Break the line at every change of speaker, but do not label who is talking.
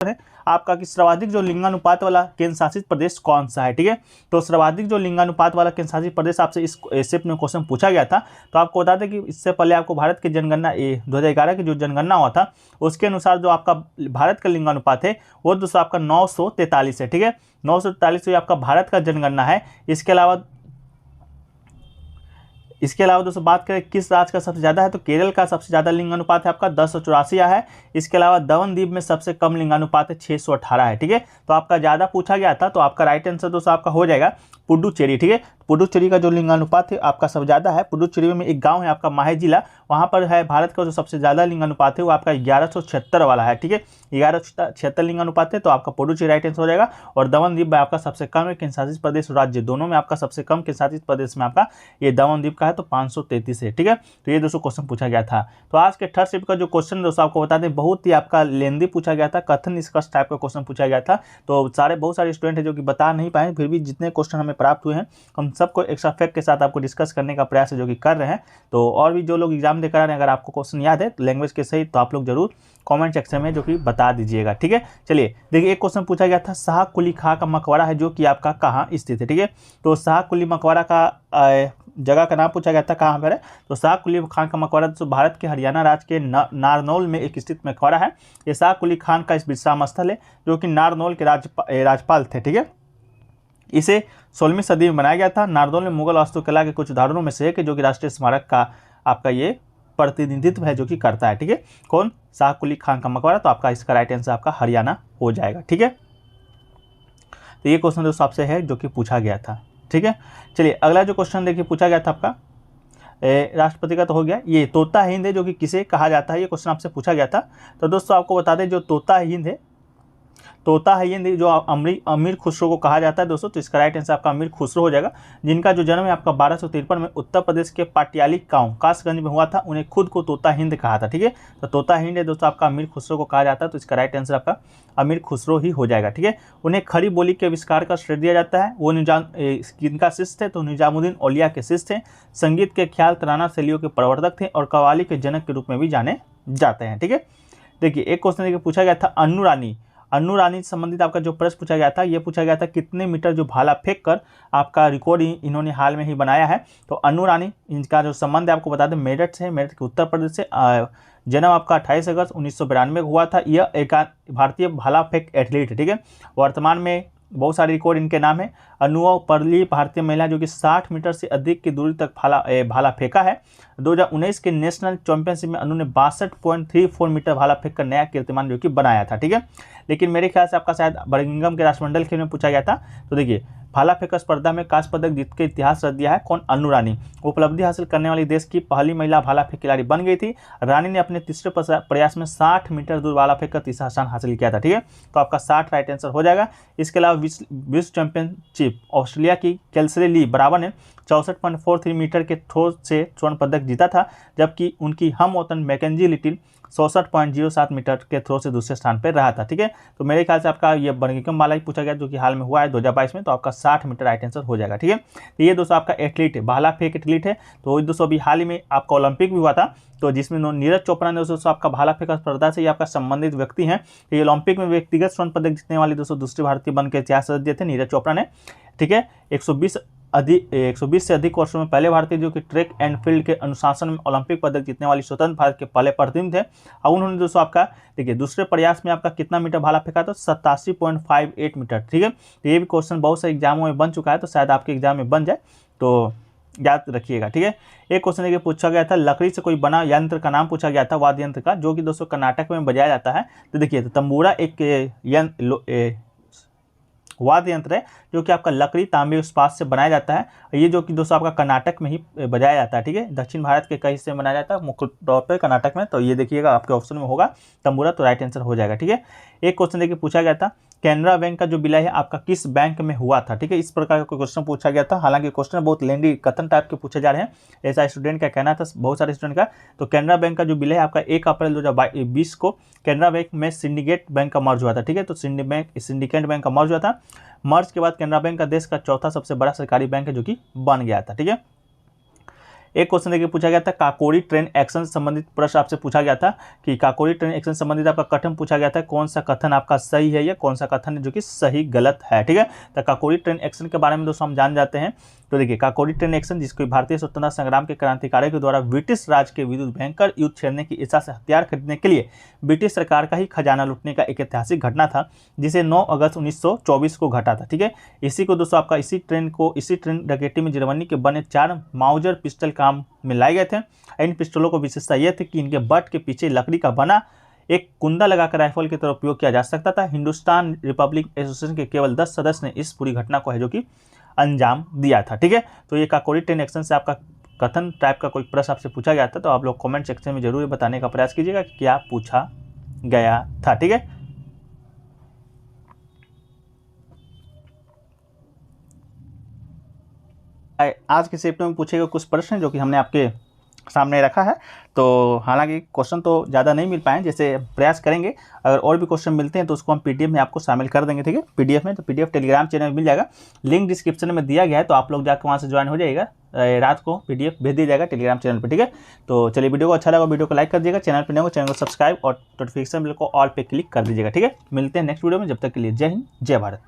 है आपका कि सर्वाधिक जो लिंगानुपात वाला केंद्र शासित प्रदेश कौन सा है। ठीक है, तो सर्वाधिक जो लिंगानुपात वाला केंद्र शासित प्रदेश आपसे इस शिफ्ट में क्वेश्चन पूछा गया था। तो आपको बता दें कि इससे पहले आपको भारत की जनगणना 2011 की जो जनगणना हुआ था उसके अनुसार जो आपका भारत का लिंगानुपात है वो दोस्तों आपका 943 है। ठीक है, 943 आपका भारत का जनगणना है। इसके अलावा दोस्तों बात करें किस राज्य का सबसे ज़्यादा है, तो केरल का सबसे ज़्यादा लिंगानुपात है आपका 1084 है। इसके अलावा दमन द्वीप में सबसे कम लिंगानुपात है 618 है। ठीक है, तो आपका ज़्यादा पूछा गया था, तो आपका राइट आंसर दोस्तों आपका हो जाएगा पुडुचेरी। ठीक है, पुडुचेरी का जो लिंगानुपात है आपका सबसे ज़्यादा है। पुडुचेरी में एक गाँव है आपका माहे जिला, वहाँ पर है भारत का जो सबसे ज़्यादा लिंगानुपात है वो आपका 1176 वाला है। ठीक है, 1176 लिंगानुपात है, तो आपका पुडुचेरी राइट आंसर हो जाएगा। और दमन द्वीप में आपका सबसे कम है, केंद्र शासित प्रदेश और राज्य दोनों में आपका सबसे कम केंद्र शासित प्रदेश में आपका ये दमन द्वीप का है, तो 533 है। ठीक है, तो ये दोस्तों क्वेश्चन पूछा गया था। तो आज के थर्ड शिफ्ट का जो क्वेश्चन दोस्तों आपको बता दें बहुत ही आपका लेंदी पूछा गया था, कथन निष्कर्ष टाइप का क्वेश्चन पूछा गया था। तो बहुत सारे स्टूडेंट है जो कि बता नहीं पाए, फिर भी जितने क्वेश्चन हमें प्राप्त हुए हैं हम सबको एक्स्ट्रा फैक्ट के साथ आपको डिस्कस करने का प्रयास है जो कि कर रहे हैं। तो और भी जो लोग एग्जाम देकर आ रहे हैं, अगर आपको क्वेश्चन याद है तो लैंग्वेज के सही, तो आप लोग जरूर कमेंट सेक्शन में जो कि बता दीजिएगा। ठीक है, चलिए देखिए एक क्वेश्चन पूछा गया था शाह कुली खां का मकबरा है जो कि आपका कहाँ स्थित है। ठीक है, तो शाह कुली मकबरा का जगह का नाम पूछा गया था कहाँ पर है, तो शाह कुली खान का मकबरा तो भारत के हरियाणा राज्य के नारनौल में एक स्थित मकबरा है। ये शाह कुली खान का इस विश्राम स्थल है जो कि नारनौल के राज्यपाल थे। ठीक है, इसे 16वीं सदी में बनाया गया था। नारनौल में मुगल वास्तुकला के कुछ उदाहरणों में से एक है जो कि राष्ट्रीय स्मारक का आपका ये प्रतिनिधित्व है जो कि करता है। ठीक है, कौन, शाह कुली खान का मकबरा, तो आपका इसका राइट आंसर आपका हरियाणा हो जाएगा। ठीक है, तो ये क्वेश्चन दोस्तों आपसे है जो कि पूछा गया था। ठीक है, चलिए अगला जो क्वेश्चन देखिए पूछा गया था आपका राष्ट्रपति का तो हो गया। ये तोता हिंद है जो कि किसे कहा जाता है, ये क्वेश्चन आपसे पूछा गया था। तो दोस्तों आपको बता दें जो तोता हिंद है, तोता है ये जो अमीर खुसरो को कहा जाता है दोस्तों, तो इसका राइट आंसर आपका अमीर खुसरो हो जाएगा, जिनका जो जन्म है आपका 1253 में उत्तर प्रदेश के पाटियाली गांव कासगंज में हुआ था। उन्हें खुद को तोता हिंद कहा था। ठीक है, तो तोता हिंद है दोस्तों आपका अमीर खुसरो को कहा जाता है, तो इसका राइट आंसर आपका अमीर खुसरो ही हो जाएगा। ठीक है, उन्हें खड़ी बोली के आविष्कार का श्रेय दिया जाता है। वो किनका शिष्य थे, तो निजामुद्दीन औलिया के शिष्य थे। संगीत के ख्याल तराना शैलियों के प्रवर्तक थे और कव्वाली के जनक के रूप में भी जाने जाते हैं। ठीक है, देखिए एक क्वेश्चन देखिए पूछा गया था अन्नू रानी से संबंधित आपका जो प्रश्न पूछा गया था, ये पूछा गया था कितने मीटर जो भाला फेंक कर आपका रिकॉर्ड इन्होंने हाल में ही बनाया है। तो अन्नू रानी इनका जो संबंध है आपको बता दें मेरठ से, मेरठ के उत्तर प्रदेश से। जन्म आपका 28 अगस्त 1992 में हुआ था। यह एक भारतीय भाला फेंक एथलीट है। ठीक है, वर्तमान में बहुत सारे रिकॉर्ड इनके नाम है। अनुभव पहली भारतीय महिला जो कि 60 मीटर से अधिक की दूरी तक भाला फेंका है। 2019 के नेशनल चैंपियनशिप में अनु ने 62.34 मीटर भाला फेंक कर नया कीर्तिमान जो कि बनाया था। ठीक है, लेकिन मेरे ख्याल से आपका शायद बर्मिंघम के राष्ट्रमंडल खेल में पूछा गया था। तो देखिए भाला फेंक स्पर्धा में कांस्य पदक जीत के इतिहास रच दिया है कौन, अन्नू रानी। उपलब्धि हासिल करने वाली देश की पहली महिला भाला फेंक खिलाड़ी बन गई थी। रानी ने अपने तीसरे प्रयास में 60 मीटर दूर भाला फेंक कर तीसरा स्थान हासिल किया था। ठीक है, तो आपका 60 राइट आंसर हो जाएगा। इसके अलावा विश्व चैंपियनशिप ऑस्ट्रेलिया की कैल्सरे ली बराबर ने 64.43 मीटर के थ्रो से स्वर्ण पदक जीता था, जबकि उनकी हम वतन मैकेंजी लिटिल 64.07 मीटर के थ्रो से दूसरे स्थान पर रहा था। ठीक है, तो मेरे ख्याल से आपका ये बर्मिंघम वाला ही पूछा गया जो कि हाल में हुआ है 2022 में, तो आपका 60 मीटर राइट आंसर हो जाएगा। ठीक है, तो ये दोस्तों आपका एथलीट है, भाला फेंक एथलीट है। तो दोस्तों अभी हाल ही में आपका ओलंपिक भी हुआ था, तो जिसमें नीरज चोपड़ा ने दोस्तों आपका भाला फेंक स्पर्धा से ये आपका संबंधित व्यक्ति हैं। ये ओलंपिक में व्यक्तिगत स्वर्ण पदक जीतने वाली दोस्तों दूसरे भारतीय बन के इतिहास रच दिए थे नीरज चोपड़ा ने। ठीक है, 120 से अधिक वर्षों में पहले भारतीय जो कि ट्रैक एंड फील्ड के अनुशासन में ओलंपिक पदक जीतने वाली स्वतंत्र भारत के पहले प्रतिनिधि थे। अब उन्होंने दोस्तों आपका देखिए दूसरे प्रयास में आपका कितना मीटर भाला फेंका, तो 87.58 मीटर। ठीक है, तो ये भी क्वेश्चन बहुत से एग्जामों में बन चुका है, तो शायद आपके एग्जाम में बन जाए, तो याद रखिएगा। ठीक है, एक क्वेश्चन देखिए पूछा गया था लकड़ी से कोई बना यंत्र का नाम पूछा गया था, वाद्य यंत्र का, जो कि दोस्तों कर्नाटक में बजाया जाता है। तो देखिए तो तंबूरा एक वाद्य यंत्र है जो कि आपका लकड़ी तांबे इस्पात से बनाया जाता है। ये जो कि दोस्तों आपका कर्नाटक में ही बजाया जाता है। ठीक है, दक्षिण भारत के कई हिस्से में बनाया जाता है, मुख्य तौर पर कर्नाटक में। तो ये देखिएगा आपके ऑप्शन में होगा तंबूरा, तो राइट आंसर हो जाएगा। ठीक है, एक क्वेश्चन देखिए पूछा गया था कैनरा बैंक का जो विलय है आपका किस बैंक में हुआ था। ठीक है, इस प्रकार का क्वेश्चन पूछा गया था। हालांकि क्वेश्चन बहुत लेंदी कथन टाइप के पूछे जा रहे हैं, ऐसा स्टूडेंट का कहना था, बहुत सारे स्टूडेंट का। तो कैनरा बैंक का जो विलय है आपका 1 अप्रैल 2020 को कैनरा बैंक में सिंडिकेट बैंक का मर्ज हुआ था। ठीक है, तो सिंडिकेट बैंक का मर्ज हुआ था। मर्ज के बाद कैनरा बैंक का देश का चौथा सबसे बड़ा सरकारी बैंक है जो कि बन गया था। ठीक है, एक क्वेश्चन देखिए पूछा गया था काकोरी ट्रेन एक्शन से संबंधित प्रश्न आपसे पूछा गया था कि काकोरी ट्रेन एक्शन से संबंधित आपका कथन पूछा गया था, कौन सा कथन आपका सही है या कौन सा कथन है जो कि सही गलत है। ठीक है, तो काकोरी ट्रेन एक्शन के बारे में दोस्तों हम जान जाते हैं। तो देखिए काकोरी ट्रेन एक्शन जिसको भारतीय स्वतंत्रता संग्राम के क्रांतिकारियों के द्वारा ब्रिटिश राज के विरुद्ध भयंकर युद्ध छेड़ने की इच्छा से हथियार खरीदने के लिए ब्रिटिश सरकार का ही खजाना लूटने का एक ऐतिहासिक घटना था, जिसे 9 अगस्त 1924 को घटा था। ठीक है, इसी को दोस्तों आपका इसी ट्रेन डकैती में जर्मनी के बने 4 माउजर पिस्टल काम में लाए गए थे। इन पिस्टलों को विशेषता यह थी कि इनके बट के पीछे लकड़ी का बना एक कुंदा लगाकर राइफल की तरह उपयोग किया जा सकता था। हिंदुस्तान रिपब्लिक एसोसिएशन के केवल 10 सदस्य ने इस पूरी घटना को है जो कि अंजाम दिया था। ठीक है, तो ये काकोरी ट्रेन एक्शन से आपका कथन टाइप का कोई प्रश्न आपसे पूछा गया था, तो आप लोग कमेंट सेक्शन में जरूर बताने का प्रयास कीजिएगा कि क्या पूछा गया था। ठीक है, आज के सेप्ट में पूछे गए कुछ प्रश्न जो कि हमने आपके सामने रखा है। तो हालांकि क्वेश्चन तो ज़्यादा नहीं मिल पाए, जैसे प्रयास करेंगे अगर और भी क्वेश्चन मिलते हैं तो उसको हम पीडीएफ में आपको शामिल कर देंगे। ठीक है, पीडीएफ में, तो पीडीएफ टेलीग्राम चैनल में मिल जाएगा, लिंक डिस्क्रिप्शन में दिया गया है, तो आप लोग जाकर वहाँ से ज्वाइन हो जाइएगा। रात को पीडीएफ भेज दिया जाएगा टेलीग्राम चैनल पर। ठीक है, तो चलिए वीडियो को अच्छा लगा वीडियो को लाइक कर दीजिएगा, चैनल पर नहीं हो चैनल को सब्सक्राइब और नोटिफिकेशन बिल को ऑल पे क्लिक कर दीजिएगा। ठीक है, मिलते हैं नेक्स्ट वीडियो में, जब तक के लिए जय हिंद जय भारत।